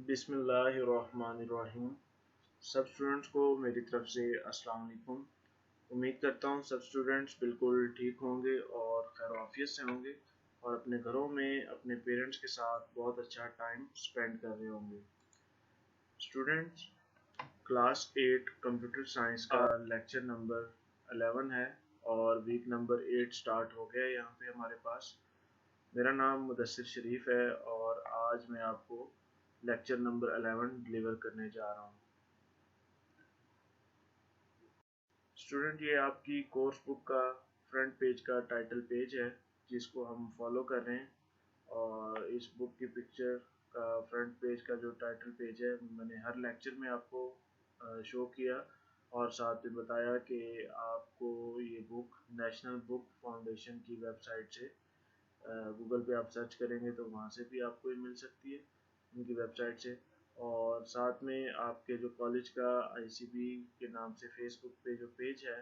बिस्मिल्लाहिर्रहमानिर्रहीम। सब स्टूडेंट्स को मेरी तरफ से अस्सलाम वालेकुम। उम्मीद करता हूँ सब स्टूडेंट्स बिल्कुल ठीक होंगे और खैर आफियत से होंगे और अपने घरों में अपने पेरेंट्स के साथ बहुत अच्छा टाइम स्पेंड कर रहे होंगे। स्टूडेंट्स, क्लास 8 कंप्यूटर साइंस का लेक्चर नंबर 11 है और वीक नंबर 8 स्टार्ट हो गया है यहाँ पे हमारे पास। मेरा नाम मुदस्सिर शरीफ है और आज मैं आपको लेक्चर नंबर 11 डिलीवर करने जा रहा हूँ। स्टूडेंट, ये आपकी कोर्स बुक का फ्रंट पेज का टाइटल पेज है जिसको हम फॉलो कर रहे हैं। और इस बुक की पिक्चर का फ्रंट पेज का जो टाइटल पेज है मैंने हर लेक्चर में आपको शो किया और साथ में बताया कि आपको ये बुक नेशनल बुक फाउंडेशन की वेबसाइट से गूगल पे आप सर्च करेंगे तो वहाँ से भी आपको ये मिल सकती है, उनकी वेबसाइट से। और साथ में आपके जो कॉलेज का आईसीबी के नाम से फेसबुक पे जो पेज है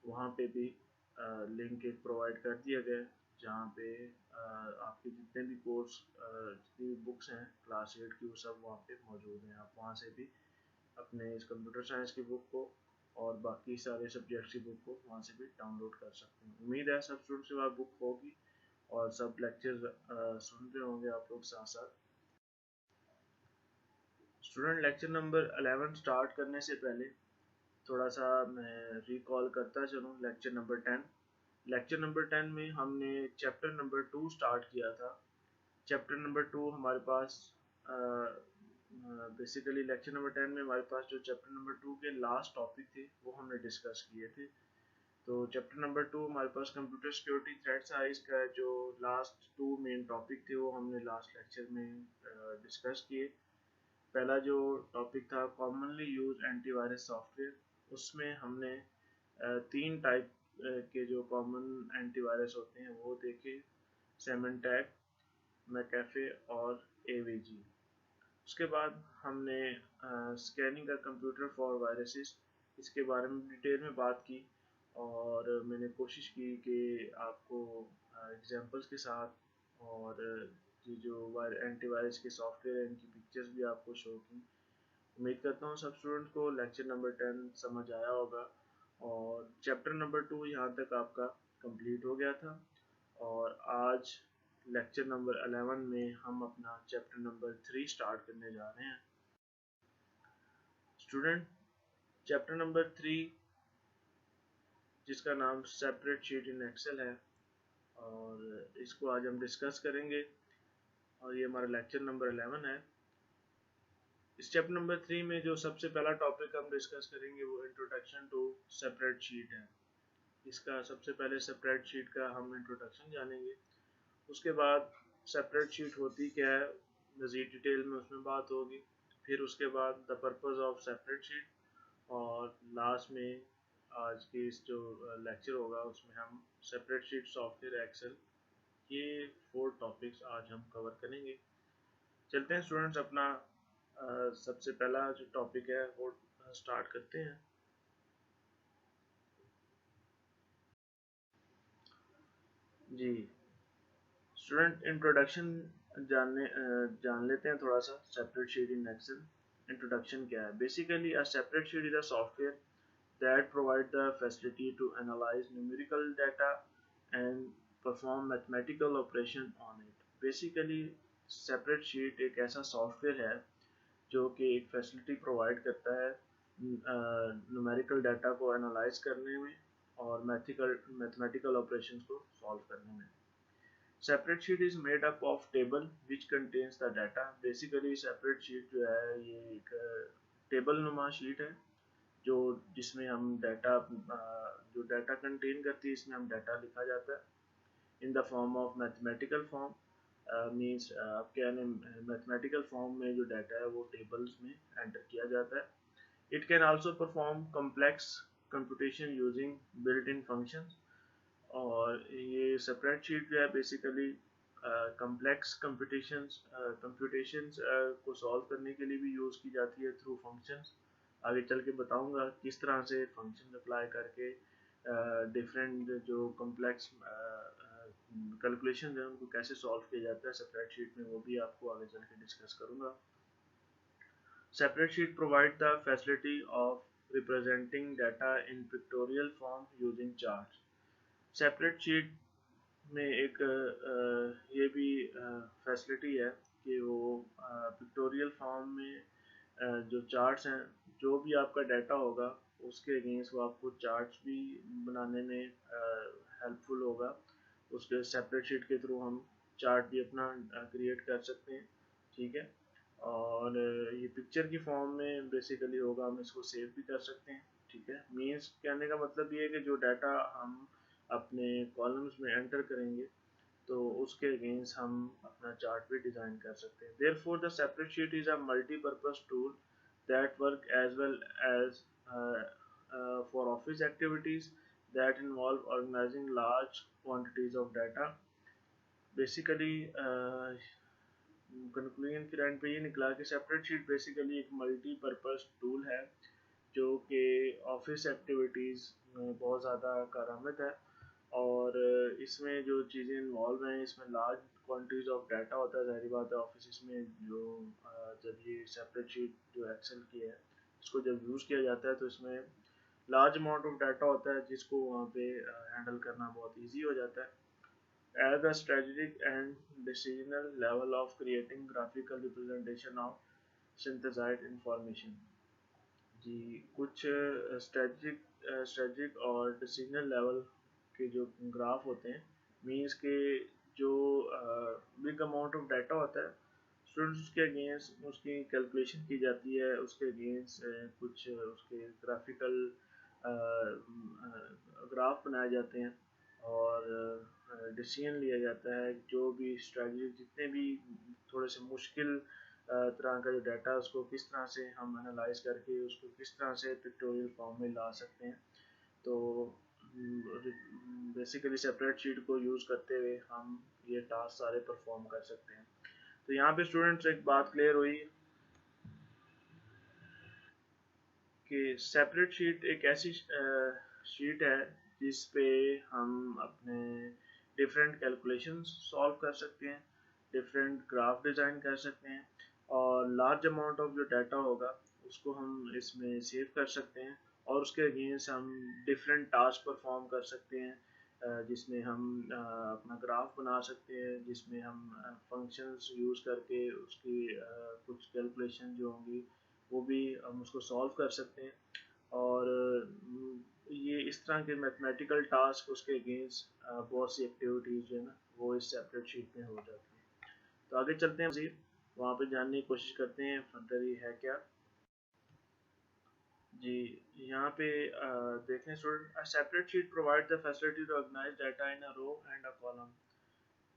वहाँ पे भी लिंक एक प्रोवाइड कर दिया गया है जहाँ पे आपके जितने भी कोर्स जितनी भी बुक्स हैं क्लास 8 की वो सब वहाँ पे मौजूद हैं। आप वहाँ से भी अपने इस कंप्यूटर साइंस की बुक को और बाकी सारे सब्जेक्ट्स की बुक को वहाँ से भी डाउनलोड कर सकते हैं। उम्मीद है सब स्टूडेंट्स के पास बुक होगी और सब लेक्चर सुन रहे होंगे आप लोग साथ साथ। स्टूडेंट, लेक्चर नंबर 11 स्टार्ट करने से पहले थोड़ा सा मैं रिकॉल करता चलूँ लेक्चर नंबर 10। लेक्चर नंबर 10 में हमने चैप्टर नंबर 2 स्टार्ट किया था। चैप्टर नंबर 2 हमारे पास बेसिकली लेक्चर नंबर 10 में हमारे पास जो चैप्टर नंबर 2 के लास्ट टॉपिक थे वो हमने डिस्कस किए थे। तो चैप्टर नंबर 2 हमारे पास कंप्यूटर सिक्योरिटी थ्रेट्स आइज का जो लास्ट 2 मेन टॉपिक थे वो हमने लास्ट लेक्चर में डिस्कस किए। पहला जो टॉपिक था कॉमनली यूज एंटीवायरस सॉफ्टवेयर, उसमें हमने 3 टाइप के जो कॉमन एंटीवायरस होते हैं वो देखे, सेमेंटैक, मैकेफे और एवीजी। उसके बाद हमने स्कैनिंग का कंप्यूटर फॉर वायरसेस, इसके बारे में डिटेल में बात की और मैंने कोशिश की कि आपको एग्जांपल्स के साथ और ये जो एंटीवायरस के सॉफ्टवेयर हैं इनकी पिक्चर्स भी आपको शो की। उम्मीद करता हूँ सब स्टूडेंट को लेक्चर नंबर 10 समझ आया होगा और चैप्टर नंबर 2 यहाँ तक आपका कंप्लीट हो गया था। और आज लेक्चर नंबर 11 में हम अपना चैप्टर नंबर 3 स्टार्ट करने जा रहे हैं। स्टूडेंट, चैप्टर नंबर 3 जिसका नाम सेपरेट शीट इन एक्सेल है और इसको आज हम डिस्कस करेंगे और ये हमारा लेक्चर नंबर 11 है। इस चैप्टर नंबर 3 में जो सबसे पहला टॉपिक हम डिस्कस करेंगे वो इंट्रोडक्शन टू सेपरेट शीट है। इसका सबसे पहले सेपरेट शीट का हम इंट्रोडक्शन जानेंगे। उसके बाद सेपरेट शीट होती क्या है मज़ीद डिटेल में उसमें बात होगी। फिर उसके बाद the purpose of separate sheet और लास्ट में आज की इस जो लेक्चर होगा उसमें हम सेपरेट शीट सॉफ्टवेयर एक्सेल, ये 4 टॉपिक्स आज हम कवर करेंगे। चलते हैं स्टूडेंट्स, अपना सबसे पहला जो टॉपिक है वो स्टार्ट करते हैं। जी स्टूडेंट, इंट्रोडक्शन जान लेते हैं थोड़ा सा separate sheet in Excel. Introduction क्या है? Basically a separate sheet is a software that provide the facility to analyze numerical data and perform mathematical operation on it. Basically separate sheet एक ऐसा software है जो कि एक फैसिलिटी प्रोवाइड करता है न्यूमेरिकल डाटा को एनालाइज करने में और मैथमेटिकल ऑपरेशंस को सॉल्व करने में। Separate sheet is made up of table which contains the data. Basically separate sheet जो है ये एक टेबल नुमा शीट है जो जिसमें हम डाटा जो डाटा कंटेन करती है इसमें हम डाटा लिखा जाता है in the form of mathematical form. Means क्या है मैथमेटिकल फॉर्म में जो डाटा है वो टेबल्स में एंटर किया जाता है। It can also perform complex computation using built in functions. और ये सेपरेट शीट जो है बेसिकली कॉम्प्लेक्स कंप्यूटेशंस को सॉल्व करने के लिए भी यूज़ की जाती है थ्रू फंक्शंस। आगे चल के बताऊंगा किस तरह से फंक्शन अप्लाई करके डिफरेंट जो कॉम्प्लेक्स कैलकुलेशन है उनको कैसे सॉल्व किया जाता है सेपरेट शीट में, वो भी आपको आगे चल के डिस्कस करूंगा। Separate sheet provide the facility of representing data in pictorial form using charts. Separate sheet में एक ये भी फैसिलिटी है कि वो पिक्टोरियल फॉर्म में जो चार्ट्स हैं, जो भी आपका डाटा होगा उसके अगेंस्ट वो आपको चार्ट्स भी बनाने में हेल्पफुल होगा। उसके सेपरेट शीट के थ्रू हम चार्ट भी अपना क्रिएट कर सकते हैं, ठीक है। और ये पिक्चर की फॉर्म में बेसिकली होगा, हम इसको सेव भी कर सकते हैं, ठीक है। मीन्स कहने का मतलब ये है कि जो डाटा हम अपने कॉलम्स में एंटर करेंगे तो उसके अगेंस्ट हम अपना चार्ट भी डिज़ाइन कर सकते हैं। Therefore the separate sheet is a multipurpose tool that work as well as for office activities that involve organizing large quantities of data. Basically conclusion के एंड पे ये निकला कि सेपरेट शीट बेसिकली एक मल्टीपर्पज टूल है जो कि office activities में बहुत ज़्यादा कारआमद है। और इसमें जो चीज़ें इन्वॉल्व हैं, इसमें लार्ज क्वांटिटीज ऑफ डाटा होता है। ज़ाहिर बात है ऑफिस में जो जब ये सेपरेट शीट जो एक्सेल की है इसको जब यूज़ किया जाता है तो इसमें लार्ज अमाउंट ऑफ डाटा होता है जिसको वहाँ पे हैंडल करना बहुत ईजी हो जाता है। At the strategic and decisional level of creating graphical representation of synthesized information। जी, कुछ स्ट्रेटजिक और डिसीजनल लेवल के जो ग्राफ होते हैं, मीन्स के जो बिग अमाउंट ऑफ डाटा होता है, स्टूडेंट्स उसके अगेंस्ट उसकी कैलकुलेशन की जाती है, उसके अगेंस्ट कुछ उसके ग्राफिकल ग्राफ बनाए जाते हैं और डिसीजन लिया जाता है। जो भी स्ट्रेटजी, जितने भी थोड़े से मुश्किल तरह का जो डाटा है उसको किस तरह से हम एनालाइज करके उसको किस तरह से पिक्टोरियल फॉर्म में ला सकते हैं। तो बेसिकली सेपरेट शीट को यूज़ करते हुए हम ये टास्क सारे परफॉर्म कर सकते हैं। तो यहाँ पे स्टूडेंट्स एक बात क्लियर हुई कि सेपरेट शीट एक ऐसी शीट है जिस पे हम अपने डिफरेंट कैलकुलेशन सॉल्व कर सकते हैं, डिफरेंट ग्राफ डिज़ाइन कर सकते हैं और लार्ज अमाउंट ऑफ जो डाटा होगा उसको हम इसमें सेव कर सकते हैं और उसके अगेंस्ट हम डिफरेंट टास्क परफॉर्म कर सकते हैं, जिसमें हम अपना ग्राफ बना सकते हैं, जिसमें हम फंक्शंस यूज़ करके उसकी कुछ कैलकुलेशन जो होंगी वो भी हम उसको सॉल्व कर सकते हैं। और ये इस तरह के मैथमेटिकल टास्क उसके अगेंस्ट बहुत सी एक्टिविटीज़ जो है ना वो इस सेपरेट शीट में हो जाती है। तो आगे चलते हैं, मज़ीद वहाँ पे जानने की कोशिश करते हैं फर्दर ये है क्या। जी, यहाँ पे देखें student, a separate sheet provide the facility to organise data in a row and a column.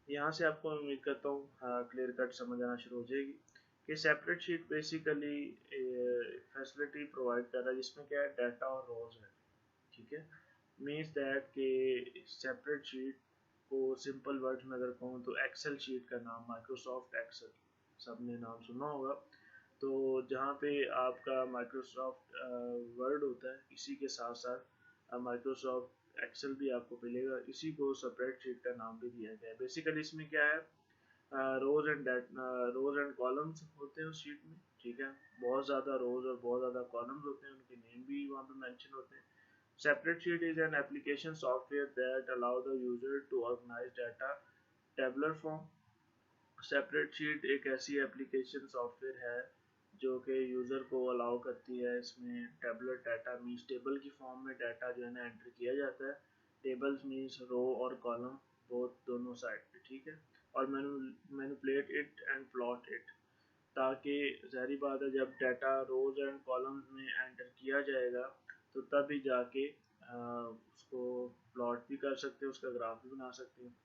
यहाँ से आपको उम्मीद करता हूँ क्लियर कट समझ आना शुरू हो जाएगी कि separate sheet basically facility provide कर रहा है जिसमें क्या है, डाटा और रोज है, ठीक है। मीन्स दैट कि सेपरेट शीट को सिंपल वर्ड में अगर कहूँ तो एक्सेल शीट का नाम माइक्रोसॉफ्ट एक्सेल, सबने नाम सुना होगा। तो जहाँ पे आपका माइक्रोसॉफ्ट वर्ड होता है, इसी के साथ साथ माइक्रोसॉफ्ट एक्सेल भी आपको मिलेगा, इसी को सेपरेट शीट का नाम भी दिया गया है। बेसिकली इसमें क्या है, रोज एंड कॉलम्स होते हैं उस शीट में, ठीक है। बहुत ज़्यादा रोज और बहुत ज़्यादा कॉलम्स होते हैं, उनके नेम भी वहाँ पे मेंशन होते हैं। Separate sheet is an application software that allow the user to organize data tabular form। Separate sheet एक ऐसी एप्लीकेशन सॉफ्टवेयर है जो कि यूज़र को अलाउ करती है इसमें टेबलर डाटा मीन्स टेबल की फॉर्म में डाटा जो है ना एंटर किया जाता है। टेबल्स मीन्स रो और कॉलम बोथ दोनों साइड पे, ठीक है। और manipulate it and plot it, ताकि ज़ाहिर बात है जब डाटा रोज एंड कॉलम्स में एंटर किया जाएगा तो तभी जाके उसको प्लॉट भी कर सकते हैं, उसका ग्राफ भी बना सकते हैं।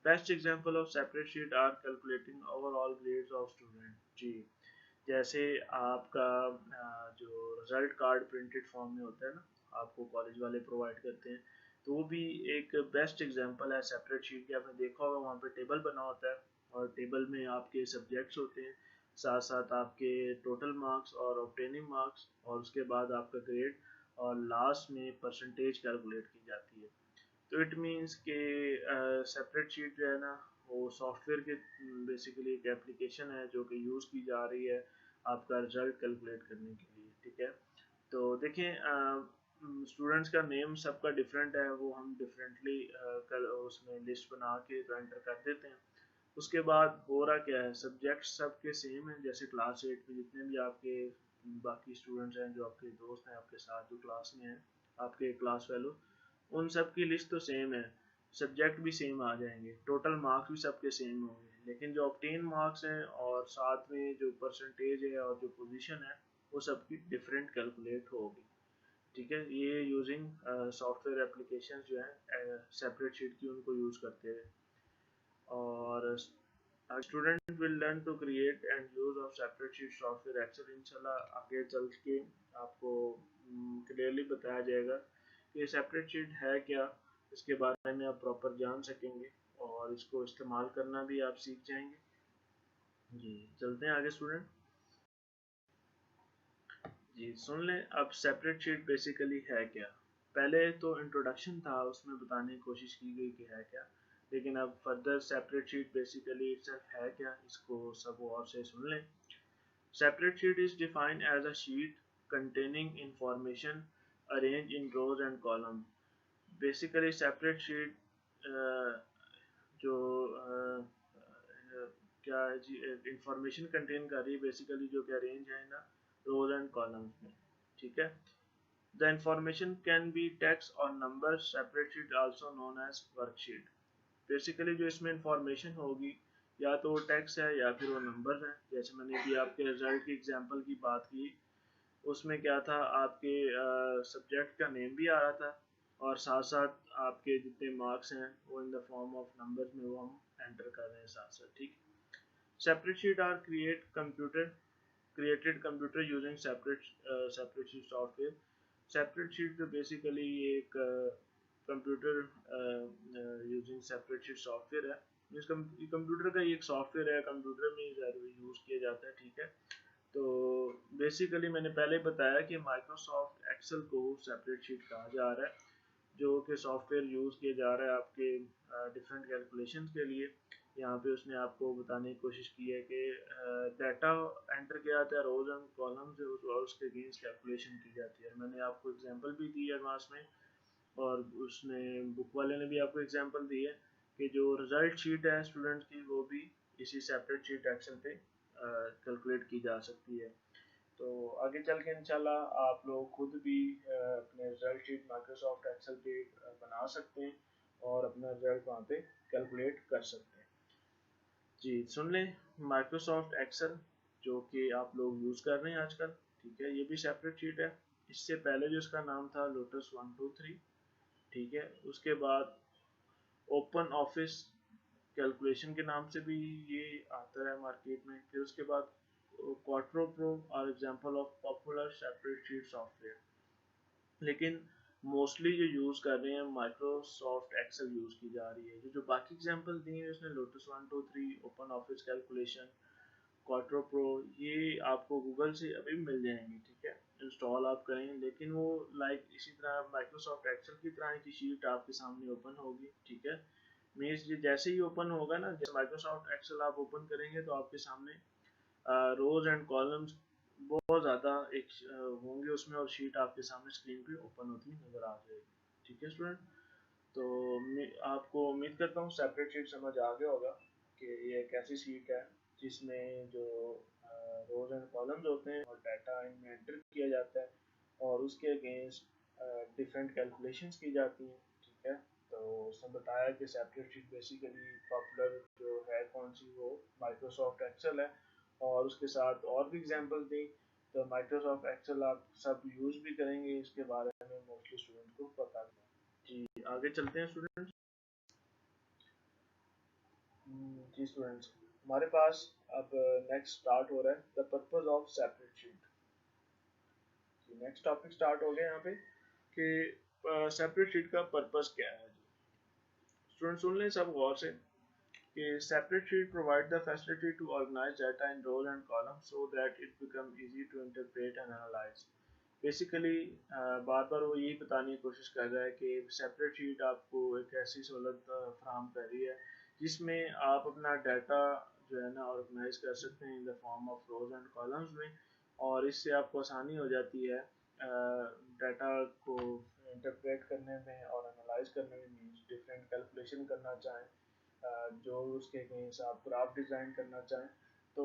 Best example of separate sheet are calculating overall grades of student. जी, जैसे आपका जो रिजल्ट कार्ड प्रिंटेड फॉर्म में होता है ना, आपको कॉलेज वाले प्रोवाइड करते हैं, तो वो भी एक बेस्ट एग्जांपल है सेपरेट शीट की। आपने देखा होगा वहाँ पे टेबल बना होता है और टेबल में आपके सब्जेक्ट्स होते हैं, साथ साथ आपके टोटल मार्क्स और ऑब्टेनिंग मार्क्स और उसके बाद आपका ग्रेड और लास्ट में परसेंटेज कैलकुलेट की जाती है। तो इट मीन्स के सेपरेट शीट जो है ना वो सॉफ्टवेयर के बेसिकली एक एप्लीकेशन है जो कि यूज़ की जा रही है आपका रिजल्ट कैलकुलेट करने के लिए, ठीक है। तो देखें स्टूडेंट्स का नेम सबका डिफरेंट है, वो हम डिफरेंटली उसमें लिस्ट बना के तो एंटर कर देते हैं। उसके बाद हो रहा क्या है, सब्जेक्ट सबके सेम है, जैसे क्लास 8 में जितने भी आपके बाकी स्टूडेंट्स हैं, जो आपके दोस्त हैं आपके साथ जो क्लास में हैं, आपके क्लास फेलो, उन सब की लिस्ट तो सेम है, सब्जेक्ट भी सेम आ जाएंगे, टोटल मार्क्स भी सबके सेम होंगे, लेकिन जो ऑब्टेन मार्क्स हैं और साथ में जो परसेंटेज है और जो पोजीशन है वो सबकी डिफरेंट कैलकुलेट होगी, ठीक है। ये यूजिंग सॉफ्टवेयर एप्लीकेशन जो है सेपरेट शीट की उनको यूज़ करते हैं। और student will learn to create and use of separate sheet software Excel, इंशाल्लाह आगे चल के आपको क्लियरली बताया जाएगा कि सेपरेट शीट है क्या, इसके बारे में आप प्रॉपर जान सकेंगे और इसको इस्तेमाल करना भी आप सीख जाएंगे। जी चलते हैं आगे स्टूडेंट। जी सुन लें, अब सेपरेट शीट बेसिकली है क्या। पहले तो इंट्रोडक्शन था, उसमें बताने की कोशिश की गई कि है क्या, लेकिन अब further separate sheet basically itself है क्या, इसको सब और से सुन लें। Separate sheet is defined as a sheet containing information arranged in rows and columns. Basically separate sheet जो क्या है जी, इंफॉर्मेशन कंटेन कर रही है बेसिकली, जो कि अरेंज है ना रोज एंड कॉलम्स में, ठीक है। The information can be text और number, separate sheet also known as worksheet. Basically जो इसमें इंफॉर्मेशन होगी या तो वो टेक्स्ट है या फिर वो नंबर है, जैसे मैंने अभी आपके रिजल्ट की एग्जांपल की बात की, उसमें क्या था, आपके सब्जेक्ट का नेम भी आ रहा था और साथ साथ आपके जितने मार्क्स हैं वो in the form of numbers में वो हम एंटर कर रहे हैं साथ साथ, ठीक। Separate sheet are created computer using separate sheet software। Separate sheet तो बेसिकली ये एक computer using separate sheet software है, कंप्यूटर का ये एक सॉफ्टवेयर है, कंप्यूटर में यूज़ किया जाता है, ठीक है। तो बेसिकली मैंने पहले बताया कि माइक्रोसॉफ्ट एक्सेल को सेपरेट शीट कहा जा रहा है, जो कि सॉफ्टवेयर यूज़ किया जा रहा है आपके डिफरेंट कैलकुलेशन के लिए। यहाँ पे उसने आपको बताने की कोशिश की है कि डाटा एंटर किया जाता है रोज एंड कॉलम से, और उसके अगेंस्ट कैलकुलेशन की जाती है। मैंने आपको एग्जांपल भी दी है एडवांस में, और उसने बुक वाले ने भी आपको एग्जांपल दी है कि जो रिजल्ट शीट है स्टूडेंट की वो भी इसी सेपरेट शीट एक्सेल पे कैलकुलेट की जा सकती है। तो आगे चल के इंशाल्लाह आप लोग खुद भी अपने रिजल्ट शीट माइक्रोसॉफ्ट एक्सेल पे बना सकते हैं और अपना रिजल्ट वहाँ पे कैलकुलेट कर सकते हैं। जी सुन लें, माइक्रोसॉफ्ट एक्सेल जो कि आप लोग यूज़ कर रहे हैं आजकल, ठीक है, ये भी सेपरेट शीट है। इससे पहले जो इसका नाम था लोटस 123, ठीक है। उसके बाद ओपन ऑफिस कैलकुलेशन के नाम से भी ये आता है मार्केट में। फिर उसके बाद Quattro Pro are example of popular separate sheet software, लेकिन मोस्टली जो यूज़ कर रहे हैं माइक्रोसॉफ्ट एक्सेल यूज़ की जा रही है। जो बाकी एग्जांपल दिए हैं उसने lotus 123, open office calculation, quattro pro, ये आपको गूगल से अभी मिल जाएंगे, ठीक है, इंस्टॉल आप करें, लेकिन वो लाइक इसी तरह माइक्रोसॉफ्ट एक्सेल की तरह की शीट आपके सामने ओपन होगी, ठीक है। मीन्स जैसे ही ओपन होगा ना, जैसे माइक्रोसॉफ्ट एक्सेल आप ओपन करेंगे तो आपके सामने रोज एंड कॉलम्स बहुत ज़्यादा एक होंगे उसमें, और शीट आपके सामने स्क्रीन पे ओपन होती नज़र आ जाएगी, ठीक है स्टूडेंट। तो आपको उम्मीद करता हूँ सेपरेट शीट समझ आ गया होगा कि ये एक ऐसी शीट है जिसमें जो रोज एंड कॉलम्स होते हैं और डाटा इनमें एंटर किया जाता है और उसके अगेंस्ट डिफरेंट कैलकुलेशंस की जाती हैं, ठीक है। तो उसने बताया कि सेपरेट शीट बेसिकली पॉपुलर जो है कौन सी, वो माइक्रोसॉफ्ट एक्सेल है, और उसके साथ और भी एग्जांपल दी। तो माइक्रोसॉफ्ट एक्सेल आप सब यूज़ भी करेंगे, इसके बारे में मोस्टली स्टूडेंट को पता है। जी आगे चलते हैं स्टूडेंट्स। जी स्टूडेंट्स, हमारे पास अब नेक्स्ट स्टार्ट हो रहा है the purpose of separate sheet. Next topic start हो गया यहाँ पे कि सेपरेट शीट का पर्पस क्या है। स्टूडेंट सुन लें सब गौर से कि separate sheet provide the facility to organize data in rows and columns so that it become easy to interpret and analyze। Basically बार बार वो यही बताने की कोशिश कर रहा है कि सेपरेट शीट आपको एक ऐसी सहूलत फराहम कर रही है जिसमें आप अपना डाटा जो है ना ऑर्गेनाइज कर सकते हैं in the form of rows and columns में, और इससे आपको आसानी हो जाती है डाटा को इंटरप्रेट करने में और एनालाइज करने में। मीन्स डिफरेंट कैलकुलेशन करना चाहें, जो उसके अगेंस्ट आप ग्राफ डिज़ाइन करना चाहें, तो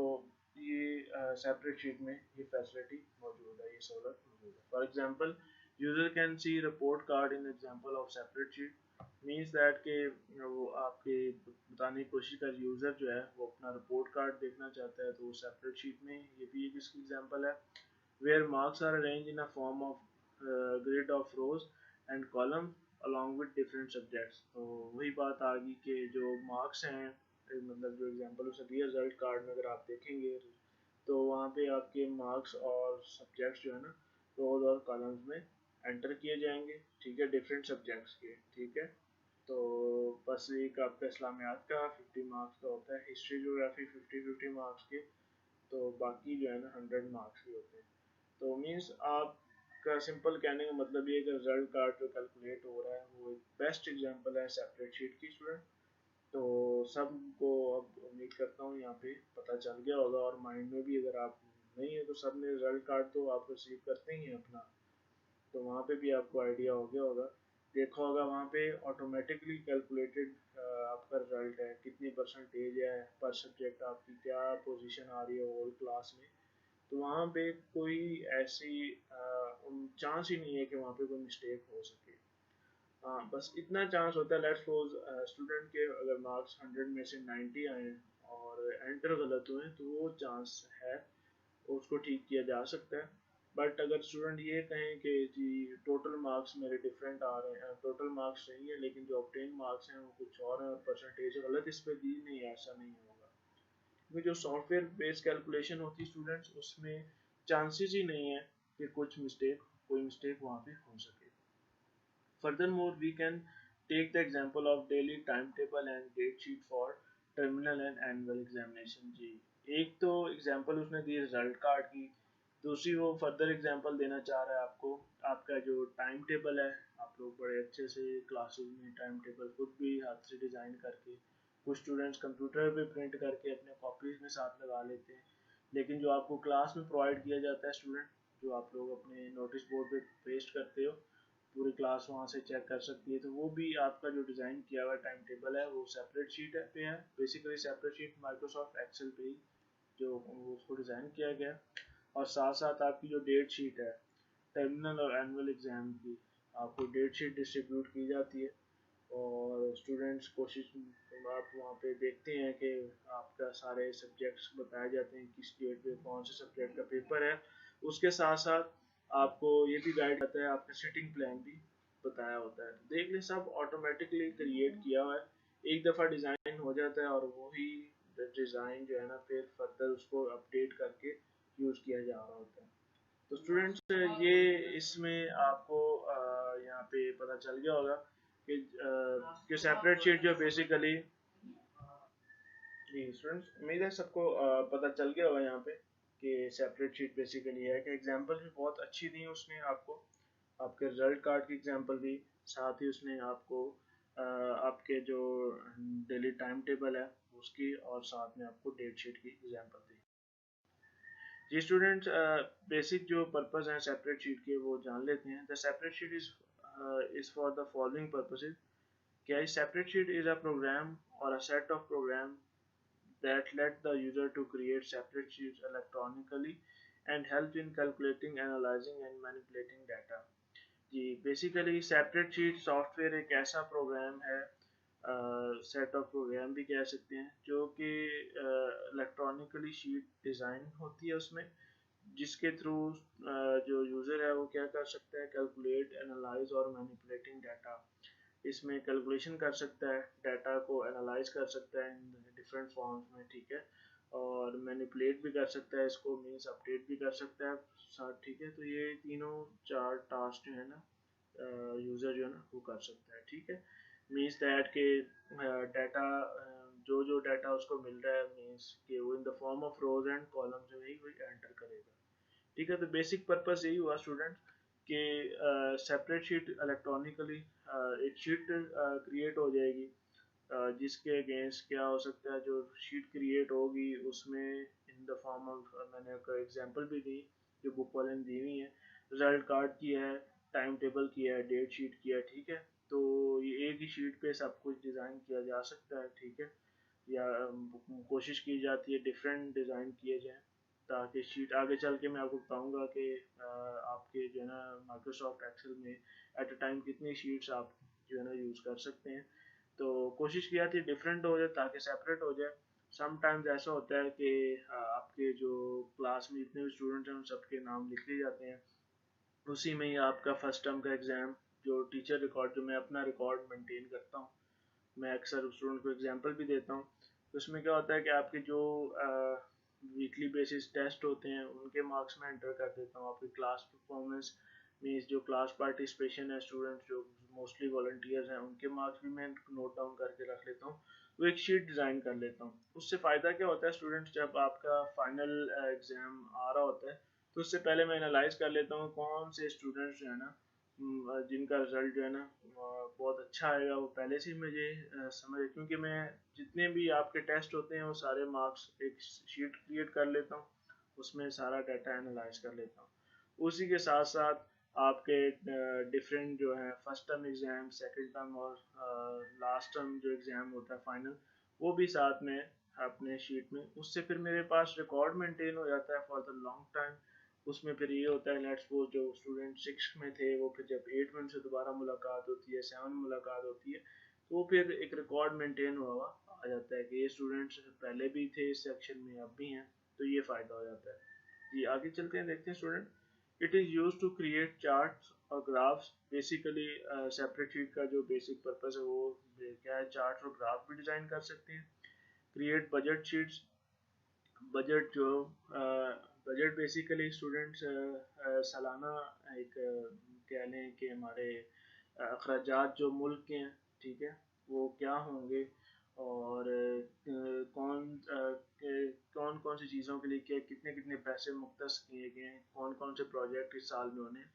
ये सेपरेट शीट में ये फैसिलिटी मौजूद है, ये सहूलत मौजूद है। For example user can see report card in example of separate sheet, means that के वो आपके बताने की कोशिश कर यूज़र जो है वो अपना रिपोर्ट कार्ड देखना चाहता है, तो वो सेपरेट शीट में, ये भी एक इसकी एग्जांपल है। Where marks are arrange in a form of grid of rows and column along with different subjects. तो वही बात आ गई कि जो मार्क्स हैं, मतलब जो एग्जांपल उसे दिया रिजल्ट कार्ड में अगर आप देखेंगे तो वहाँ पे आपके मार्क्स और सब्जेक्ट्स जो है ना रोज और कॉलम्स में एंटर किए जाएंगे, ठीक है, डिफरेंट सब्जेक्ट्स के, ठीक है। तो बस एक आपका इस्लामियात का 50 मार्क्स का होता है, हिस्ट्री ज्योग्राफी 50-50 मार्क्स के, तो बाकी जो है ना 100 मार्क्स के होते हैं। तो मीन्स आपका सिंपल कहने का मतलब ये कि रिजल्ट कार्ड जो कैलकुलेट हो रहा है वो एक बेस्ट एग्जांपल है सेपरेट शीट की स्टूडेंट। तो सबको अब उम्मीद करता हूँ यहाँ पे पता चल गया होगा, और माइंड में भी अगर आप नहीं है तो सब ने रिजल्ट कार्ड तो आप रिसीव करते ही हैं अपना, तो वहाँ पे भी आपको आइडिया हो गया होगा, देखा होगा वहाँ पे ऑटोमेटिकली कैलकुलेटेड आपका रिजल्ट है, कितनी परसेंटेज है पर सब्जेक्ट, आपकी क्या पोजीशन आ रही है होल क्लास में। तो वहाँ पे कोई ऐसी चांस ही नहीं है कि वहाँ पे कोई मिस्टेक हो सके। हाँ, बस इतना चांस होता है, लेट्स सपोज स्टूडेंट के अगर मार्क्स 100 में से 90 आए और एंटर गलत हुए तो वो चांस है, उसको ठीक किया जा सकता है। बट अगर स्टूडेंट ये कहें कि जी टोटल मार्क्स मेरे डिफरेंट आ रहे हैं, टोटल मार्क्स सही है लेकिन जो ऑब्टेन मार्क्स हैं वो कुछ और हैं और परसेंटेज गलत इस पर दी, नहीं, ऐसा नहीं होगा, क्योंकि जो सॉफ्टवेयर बेस्ड कैलकुलेशन होती है स्टूडेंट्स, उसमें चांसेस ही नहीं है कि कोई मिस्टेक वहाँ पे हो सके। Furthermore, we can take the example of daily timetable and date sheet for terminal and annual examination जी। एक तो एग्जांपल उसने दी रिजल्ट कार्ड की, दूसरी वो फर्दर एग्जांपल देना चाह रहा है आपको, आपका जो टाइम टेबल है, आप लोग बड़े अच्छे से क्लासेस में टाइम टेबल खुद भी हाथ से डिज़ाइन करके, कुछ स्टूडेंट्स कंप्यूटर पे प्रिंट करके अपने कॉपीज में साथ लगा लेते हैं, लेकिन जो आपको क्लास में प्रोवाइड किया जाता है स्टूडेंट, जो आप लोग अपने नोटिस बोर्ड पे पेस्ट करते हो, पूरी क्लास वहाँ से चेक कर सकती है, तो वो भी आपका जो डिज़ाइन किया हुआ टाइम टेबल है वो सेपरेट शीट पे है, basically separate sheet Microsoft Excel पे ही जो उसको डिज़ाइन किया गया। और साथ साथ आपकी जो डेट शीट है टर्मिनल और एनुअल एग्ज़ाम की, आपको डेट शीट डिस्ट्रीब्यूट की जाती है, और स्टूडेंट्स कोशिश, आप वहाँ पे देखते हैं कि आपका सारे सब्जेक्ट्स बताए जाते हैं किस डेट पे कौन से सब्जेक्ट का पेपर है, उसके साथ साथ आपको ये भी गाइड आता है, आपका सिटिंग प्लान भी बताया होता है। देख लें सब ऑटोमेटिकली क्रिएट किया हुआ है, एक दफ़ा डिज़ाइन हो जाता है और वही डिज़ाइन जो है ना फिर फर्दर उसको अपडेट करके यूज़ किया जा रहा होता है। तो स्टूडेंट्स ये इसमें आपको यहाँ पे पता चल गया होगा कि सेपरेट शीट जो बेसिकली, जी स्टूडेंट्स उम्मीद है सबको पता चल गया होगा यहाँ पे कि सेपरेट शीट बेसिकली है, कि एग्जांपल भी बहुत अच्छी दी उसने आपको, आपके रिजल्ट कार्ड की एग्जांपल दी, साथ ही उसने आपको आपके जो डेली टाइम टेबल है उसकी, और साथ में आपको डेट शीट की एग्जांपल दी। जी स्टूडेंट्स, बेसिक जो पर्पस है सेपरेट शीट के वो जान लेते हैं। The separate sheet is for the following purposes. क्या separate sheet is a program और a set of program that let the user to create separate sheets electronically and help in calculating, analyzing and manipulating data। जी basically separate sheet software एक ऐसा programme है, set of programme भी कह सकते हैं, जो कि इलेक्ट्रॉनिकली शीट डिज़ाइन होती है उसमें, जिसके थ्रू जो यूज़र है वो क्या कर सकता है, कैलकुलेट, एनालाइज और मैनिपुलेटिंग डाटा, इसमें कैलकुलेशन कर सकता है, डाटा को एनालाइज कर सकता है इन डिफरेंट फॉर्म्स में, ठीक है, और मैनिपुलेट भी कर सकता है इसको, मीन्स अपडेट भी कर सकता है साथ, ठीक है। तो ये तीनों चार टास्क जो है ना यूज़र जो है ना वो कर सकता है, ठीक है। मीन्स दैट के डाटा, जो डाटा उसको मिल रहा है, मीन्स कि वो in the form of rows and columns है, वही वही एंटर करेगा, ठीक है। तो बेसिक पर्पस यही हुआ स्टूडेंट कि सेपरेट शीट इलेक्ट्रॉनिकली एक शीट क्रिएट हो जाएगी, जिसके अगेंस्ट क्या हो सकता है, जो शीट क्रिएट होगी उसमें इन द फॉर्म ऑफ, मैंने एक एग्जांपल भी दी जो बुक वाले ने दी हुई है, रिजल्ट कार्ड की है, टाइम टेबल की है, डेट शीट की है, ठीक है। तो ये एक ही शीट पे सब कुछ डिज़ाइन किया जा सकता है, ठीक है। या कोशिश की जाती है डिफरेंट डिज़ाइन किए जाएँ, ताकि शीट आगे चल के मैं आपको बताऊंगा कि आपके जो है ना माइक्रोसॉफ्ट एक्सेल में एट अ टाइम कितनी शीट्स आप जो है ना यूज़ कर सकते हैं। तो कोशिश की जाती है डिफरेंट हो जाए ताकि सेपरेट हो जाए। समटाइम्स ऐसा होता है कि आपके जो क्लास में जितने भी स्टूडेंट हैं उन सबके नाम लिख लिए जाते हैं, उसी में ही आपका फर्स्ट टर्म का एग्ज़ाम जो टीचर रिकॉर्ड, जो मैं अपना रिकॉर्ड मेंटेन करता हूँ, मैं अक्सर स्टूडेंट को एग्जांपल भी देता हूँ। तो उसमें क्या होता है कि आपके जो वीकली बेसिस टेस्ट होते हैं उनके मार्क्स में एंटर कर देता हूँ, आपकी क्लास परफॉर्मेंस मीन्स जो क्लास पार्टिसिपेशन है, स्टूडेंट जो मोस्टली वॉल्टियर्स हैं उनके मार्क्स भी मैं नोट डाउन करके रख लेता हूँ। तो एक शीट डिज़ाइन कर लेता हूँ। उससे फ़ायदा क्या होता है, स्टूडेंट्स जब आपका फाइनल एग्ज़ाम आ रहा होता है तो उससे पहले मैं एनालाइज कर लेता हूँ कौन से स्टूडेंट्स जो है ना जिनका रिजल्ट जो है ना बहुत अच्छा आएगा, वो पहले से ही मुझे समझ, क्योंकि मैं जितने भी आपके टेस्ट होते हैं वो सारे मार्क्स एक शीट क्रिएट कर लेता हूँ, उसमें सारा डाटा एनालाइज कर लेता हूँ। उसी के साथ साथ आपके डिफरेंट जो है first term exam, second term और लास्ट टर्म जो एग्ज़ाम होता है फाइनल, वो भी साथ में अपने शीट में, उससे फिर मेरे पास रिकॉर्ड मेंटेन हो जाता है फॉर द लॉन्ग टाइम। उसमें फिर ये होता है, लेट्स सपोज जो स्टूडेंट 6 में थे वो फिर जब 8 में उनसे दोबारा मुलाकात होती है, 7 में मुलाकात होती है, तो वो फिर एक रिकॉर्ड मेंटेन हुआ हुआ आ जाता है कि ये स्टूडेंट्स पहले भी थे इस सेक्शन में, अब भी हैं, तो ये फ़ायदा हो जाता है। जी आगे चलते हैं, देखते हैं student. It is use to create charts और ग्राफ्स। बेसिकली सेपरेट शीट का जो बेसिक पर्पज़ है वो क्या है, चार्ट और ग्राफ भी डिज़ाइन कर सकते हैं। Create budget sheets. बजट जो बजट बेसिकली स्टूडेंट्स सालाना एक कह लें कि हमारे अखराजात जो मुल्क के हैं, ठीक है, वो क्या होंगे, और कौन कौन सी चीज़ों के लिए क्या कितने कितने पैसे मुख्तस किए गए हैं, कौन कौन से प्रोजेक्ट इस साल में होने,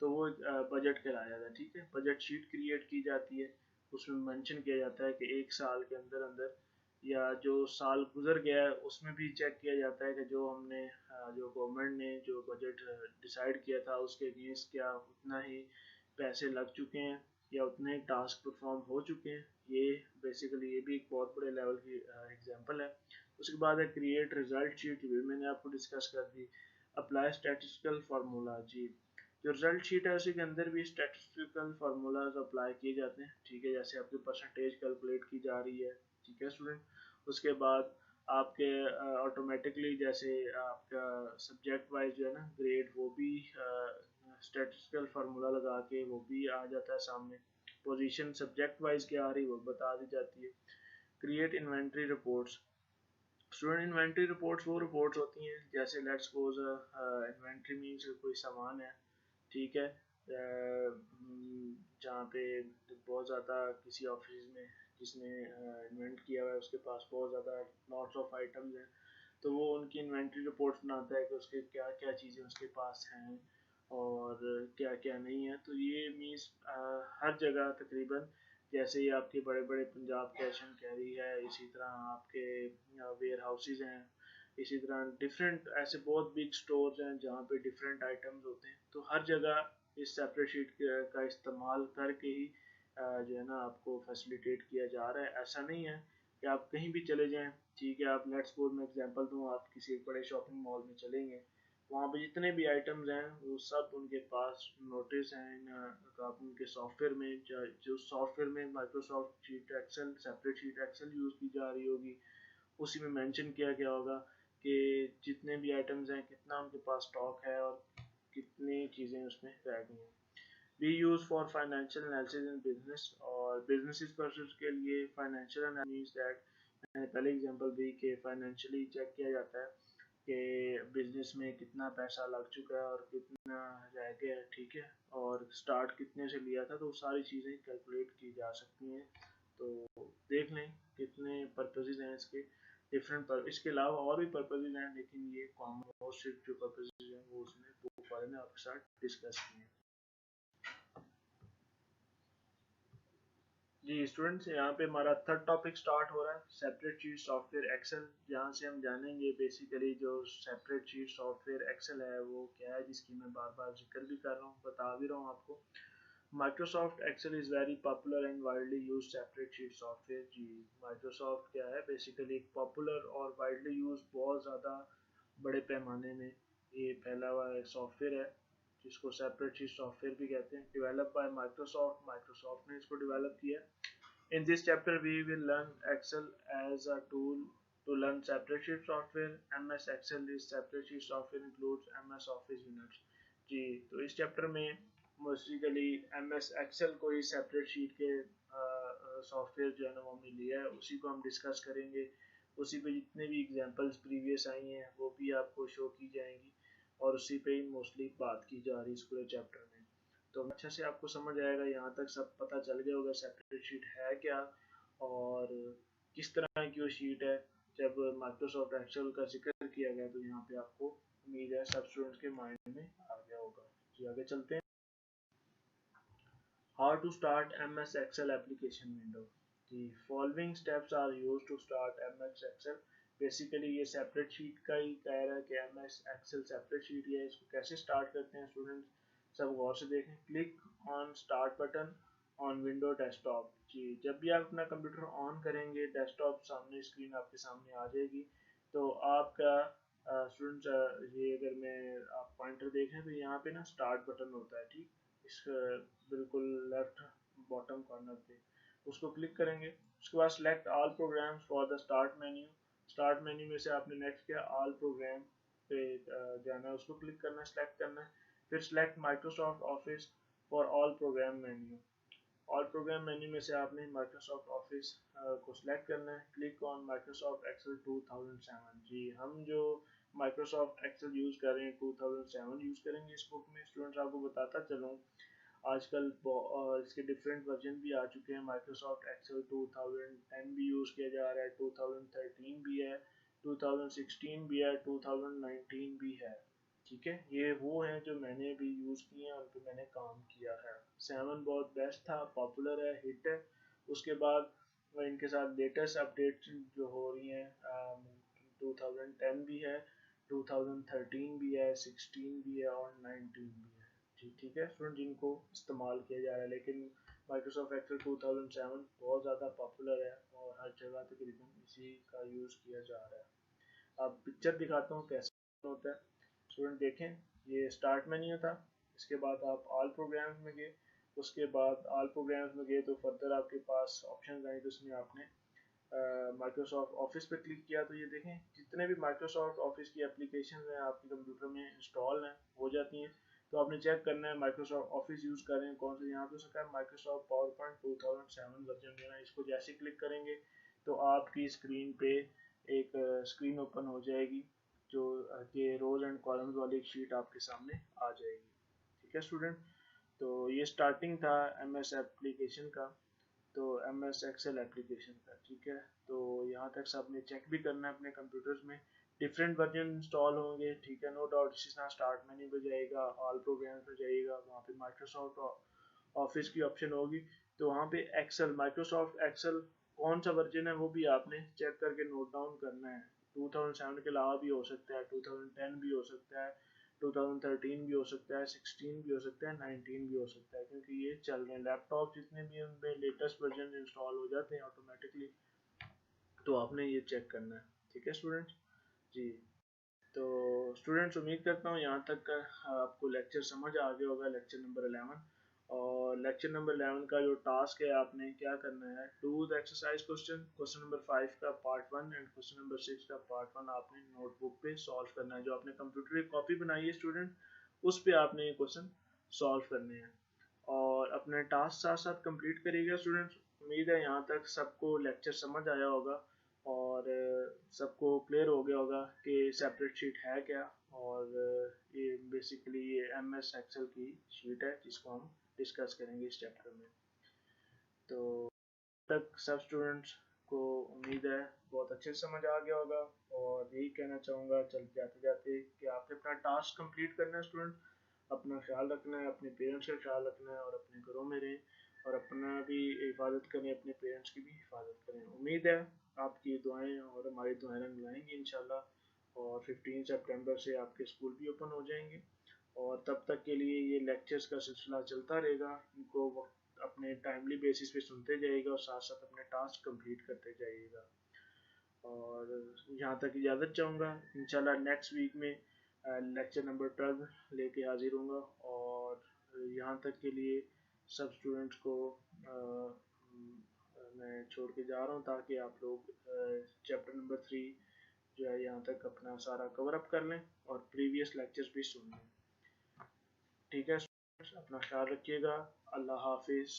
तो वो बजट कहलाया जाता है, ठीक है। बजट शीट क्रिएट की जाती है, उसमें मेंशन किया जाता है कि एक साल के अंदर अंदर या जो साल गुजर गया है उसमें भी चेक किया जाता है कि जो हमने जो गवर्नमेंट ने जो बजट डिसाइड किया था उसके अगेंस्ट क्या उतना ही पैसे लग चुके हैं या उतने टास्क परफॉर्म हो चुके हैं। ये बेसिकली ये भी एक बहुत बड़े लेवल की एग्जांपल है। उसके बाद है क्रिएट रिजल्ट शीट, भी मैंने आपको डिस्कस कर दी। अप्लाई स्टैटिस्टिकल फार्मूला, जी जो रिजल्ट शीट है उसी के अंदर भी स्टैटिस्टिकल फार्मूलाज अप्लाई किए जाते हैं, ठीक है, जैसे आपकी परसेंटेज कैलकुलेट की जा रही है, ठीक है स्टूडेंट। उसके बाद आपके ऑटोमेटिकली जैसे आपका सब्जेक्ट वाइज जो है ना ग्रेड, वो भी स्टैटिस्टिकल फार्मूला लगा के वो भी आ जाता है सामने। पोजीशन सब्जेक्ट वाइज क्या आ रही है वो बता दी जाती है। Create inventory reports. Student inventory reports वो रिपोर्ट्स होती हैं, जैसे लेट्स सपोज इन्वेंट्री मीन्स कोई सामान है, ठीक है, जहाँ पे बहुत ज़्यादा किसी ऑफिस में जिसने इन्वेंट किया हुआ है उसके पास बहुत ज़्यादा लॉट्स ऑफ आइटम्स हैं, तो वो उनकी इन्वेंट्री रिपोर्ट्स बनाता है कि उसके क्या क्या चीज़ें उसके पास हैं और क्या क्या नहीं है। तो ये मीन्स हर जगह तकरीबन, जैसे ही आपके बड़े बड़े पंजाब कैश एंड कैरी है, इसी तरह आपके वेयर हाउसेज हैं, इसी तरह डिफरेंट ऐसे बहुत बिग स्टोर्स हैं जहाँ पे डिफरेंट आइटम्स होते हैं, तो हर जगह इस सेपरेट शीट का इस्तेमाल करके ही जो है ना आपको फैसिलिटेट किया जा रहा है। ऐसा नहीं है कि आप कहीं भी चले जाएं, ठीक है, आप लेट्स सपोज मैं एग्जांपल दूं, आप किसी एक बड़े शॉपिंग मॉल में चलेंगे, वहाँ पे जितने भी आइटम्स हैं वो सब उनके पास नोटिस हैं, आप उनके सॉफ्टवेयर में जो सॉफ्टवेयर में Microsoft sheet Excel, separate sheet Excel use की जा रही होगी, उसी में मेंशन किया गया होगा कि जितने भी आइटम्स हैं कितना उनके पास स्टॉक है और कितनी चीज़ें उसमें रह गई हैं। B use for financial analysis in business, और बिजनेस पर्पस के लिए फाइनेंशियल एनालिसिस दैट, मैंने पहले एग्जांपल दी कि फाइनेंशियली चेक किया जाता है कि बिजनेस में कितना पैसा लग चुका है और कितना रह गया है, ठीक है, और स्टार्ट कितने से लिया था, तो वो सारी चीज़ें कैलकुलेट की जा सकती हैं। तो देख लें कितने पर्पसेस हैं इसके, डिफरेंट पर इसके अलावा और भी पर्पसेस हैं, लेकिन ये कॉमन मोस्ट जो पर्पसेस हैं वो उसमें बुक वाले ने आपके साथ डिस्कस किए हैं। जी स्टूडेंट्स, यहाँ पे हमारा थर्ड टॉपिक स्टार्ट हो रहा है, सेपरेट शीट सॉफ्टवेयर एक्सेल। जहाँ से हम जानेंगे बेसिकली जो सेपरेट शीट सॉफ्टवेयर एक्सेल है वो क्या है, जिसकी मैं बार बार जिक्र भी कर रहा हूँ, बता भी रहा हूँ आपको। Microsoft Excel is very popular and widely use separate sheet software. जी माइक्रोसॉफ्ट क्या है, बेसिकली एक पॉपुलर और वाइडली यूज, बहुत ज़्यादा बड़े पैमाने में ये फैला हुआ एक सॉफ्टवेयर है, जिसको सेपरेट शीट सॉफ्टवेयर भी कहते हैं। डेवलप बाय माइक्रोसॉफ्ट, माइक्रोसॉफ्ट ने इसको डेवलप किया। In this chapter, we will learn Excel as a tool to learn separate sheet software. MS Excel is separate sheet software includes MS Office units. जी तो इस chapter में basically MS Excel को ही separate sheet के software जो है ना वो हमने लिया है, उसी को हम डिस्कस करेंगे। उसी पे जितने भी एग्जांपल्स प्रीवियस आई हैं वो भी आपको शो की जाएंगी, और उसी पे ही मोस्टली बात की जा रही है इस पूरे चैप्टर में। तो अच्छे से आपको समझ आएगा, यहाँ तक सब पता चल गया होगा सेपरेट शीट है क्या और किस तरह की वो शीट है। जब माइक्रोसॉफ्ट एक्सेल का जिक्र किया गया तो यहाँ पे आपको उम्मीद है सब स्टूडेंट्स के माइंड में आ गया होगा। जी आगे चलते हैं। How to start MS Excel application window. The following steps are used to start MS Excel। Basically ये सेपरेट शीट का ही कह रहा है कि MS Excel सेपरेट शीट है, इसको कैसे स्टार्ट करते हैं स्टूडेंट्स, सब गौर से देखें। Click on start button on window desktop. जी जब भी आप अपना कंप्यूटर ऑन करेंगे, डेस्कटॉप सामने स्क्रीन आपके सामने आ जाएगी। तो आपका स्टूडेंट्स ये अगर मैं आप पॉइंटर देखें तो यहाँ पे ना स्टार्ट बटन होता है, ठीक, इस बिल्कुल लेफ्ट बॉटम कॉर्नर पे उसको क्लिक करेंगे। उसके बाद select all programmes for the start menu. Start menu में से आपने नेक्स्ट किया ऑल प्रोग्राम पे जाना है, उसको क्लिक करना है, सेलेक्ट करना है। फिर select Microsoft Office for all program menu. All program menu में से आपने माइक्रोसॉफ्ट ऑफिस को सिलेक्ट करना है। Click on Microsoft Excel 2007। जी हम जो माइक्रोसॉफ्ट एक्सेल यूज़ कर रहे हैं 2007 यूज़ करेंगे इस बुक में। स्टूडेंट्स आपको बताता चलूँ, आजकल इसके डिफरेंट वर्जन भी आ चुके हैं। माइक्रोसॉफ्ट एक्सेल 2010 भी यूज़ किया जा रहा है, 2013 भी है, 2016 भी है, 2019 भी है। ठीक है, ये वो हैं जो मैंने भी यूज़ किए हैं, उन पर मैंने काम किया है। 7 बहुत बेस्ट था, पॉपुलर है, हिट है। उसके बाद इनके साथ लेटेस्ट अपडेट जो हो रही हैं 2010 भी है, 2013 भी है, 16 भी है और 19 भी है। जी ठीक है स्टूडेंट, जिनको इस्तेमाल किया जा रहा है, लेकिन माइक्रोसॉफ्ट एक्सेल 2007 बहुत ज़्यादा पॉपुलर है और हर जगह तकरीबन इसी का यूज़ किया जा रहा है। अब पिक्चर दिखाता हूँ कैसे होता है। स्टूडेंट देखें, ये स्टार्ट मेन्यू था, इसके बाद आप ऑल प्रोग्राम्स में गए, उसके बाद ऑल प्रोग्राम्स में गए तो फर्दर आपके पास ऑप्शन आए, तो उसमें आपने माइक्रोसॉफ्ट ऑफिस पे क्लिक किया। तो ये देखें जितने भी माइक्रोसॉफ्ट ऑफिस की एप्लीकेशन हैं आपके कंप्यूटर में इंस्टॉल हैं, हो जाती हैं। तो आपने चेक करना है माइक्रोसॉफ्ट ऑफिस यूज़ कर रहे हैं कौन से। यहाँ पे उसका माइक्रोसॉफ्ट पावर पॉइंट 2007 वर्जन देना, इसको जैसे क्लिक करेंगे तो आपकी स्क्रीन पे एक स्क्रीन ओपन हो जाएगी, जो ये रोज एंड कॉलम्स वाली एक शीट आपके सामने आ जाएगी। ठीक है स्टूडेंट, तो ये स्टार्टिंग था MS एप्लीकेशन का, तो MS एक्सेल एप्लीकेशन का। ठीक है, तो यहाँ तक सबने चेक भी करना है अपने कंप्यूटर्स में, डिफरेंट वर्जन इंस्टॉल होंगे। ठीक है, नो डाउट। इसी तरह स्टार्ट मेन्यू पे जाइएगा, ऑल प्रोग्राम्स पे जाइएगा, वहाँ पे माइक्रोसॉफ्ट ऑफिस की ऑप्शन होगी, तो वहाँ पे एक्सेल, माइक्रोसॉफ्ट एक्सेल कौन सा वर्जन है वो भी आपने चेक करके नोट डाउन करना है। 2007 के अलावा भी हो सकता है, 2010 भी हो सकता है, 2013 भी हो सकता है, 16 भी हो सकता है, 19 भी हो सकता है, क्योंकि ये चल रहे हैं लैपटॉप जितने भी उनमें लेटेस्ट वर्जन इंस्टॉल हो जाते हैं ऑटोमेटिकली, तो आपने ये चेक करना है। ठीक है स्टूडेंट्स जी, तो स्टूडेंट्स उम्मीद करता हूँ यहाँ तक आपको लेक्चर समझ आ गया होगा, लेक्चर नंबर 11। और लेक्चर नंबर 11 का जो टास्क है, आपने क्या करना है, do the exercise question, question number 5 का पार्ट 1 एंड क्वेश्चन नंबर 6 का पार्ट 1 आपने नोटबुक पे सॉल्व करना है। जो आपने कंप्यूटर की कॉपी बनाई है स्टूडेंट, उस पर आपने ये क्वेश्चन सॉल्व करने हैं और अपने टास्क साथ साथ कंप्लीट करिएगा स्टूडेंट्स। उम्मीद है यहाँ तक सबको लेक्चर समझ आया होगा और सबको क्लियर हो गया होगा कि सेपरेट शीट है क्या, और ये बेसिकली ये MS एक्सेल की शीट है जिसको हम डिस्कस करेंगे इस चैप्टर में। तो तक सब स्टूडेंट्स को उम्मीद है बहुत अच्छे से समझ आ गया होगा, और यही कहना चाहूँगा चल जाते जाते कि आपने अपना टास्क कंप्लीट करना है स्टूडेंट, अपना ख्याल रखना है, अपने पेरेंट्स का ख्याल रखना है और अपने घरों में रहें। और अपना भी हिफाजत करें, अपने पेरेंट्स की भी हिफाजत करें। उम्मीद है आपकी दुआएं और हमारी दुआएं रंग लाएंगी इंशाल्लाह। और 15 सितंबर से आपके स्कूल भी ओपन हो जाएंगे, और तब तक के लिए ये लेक्चर्स का सिलसिला चलता रहेगा। इनको अपने टाइमली बेसिस पे सुनते जाइएगा और साथ साथ अपने टास्क कंप्लीट करते जाइएगा। और यहाँ तक इजाज़त चाहूँगा। इंशाल्लाह नेक्स्ट वीक में लेक्चर नंबर 12 लेके हाजिर हूँगा। और यहाँ तक के लिए सब स्टूडेंट्स को मैं छोड़ के जा रहा हूँ, ताकि आप लोग चैप्टर नंबर 3 जो है यहाँ तक अपना सारा कवर अप कर लें और प्रीवियस लेक्चर्स भी सुन लें। ठीक है स्टूडेंट्स, अपना ख्याल रखिएगा। अल्लाह हाफिज़।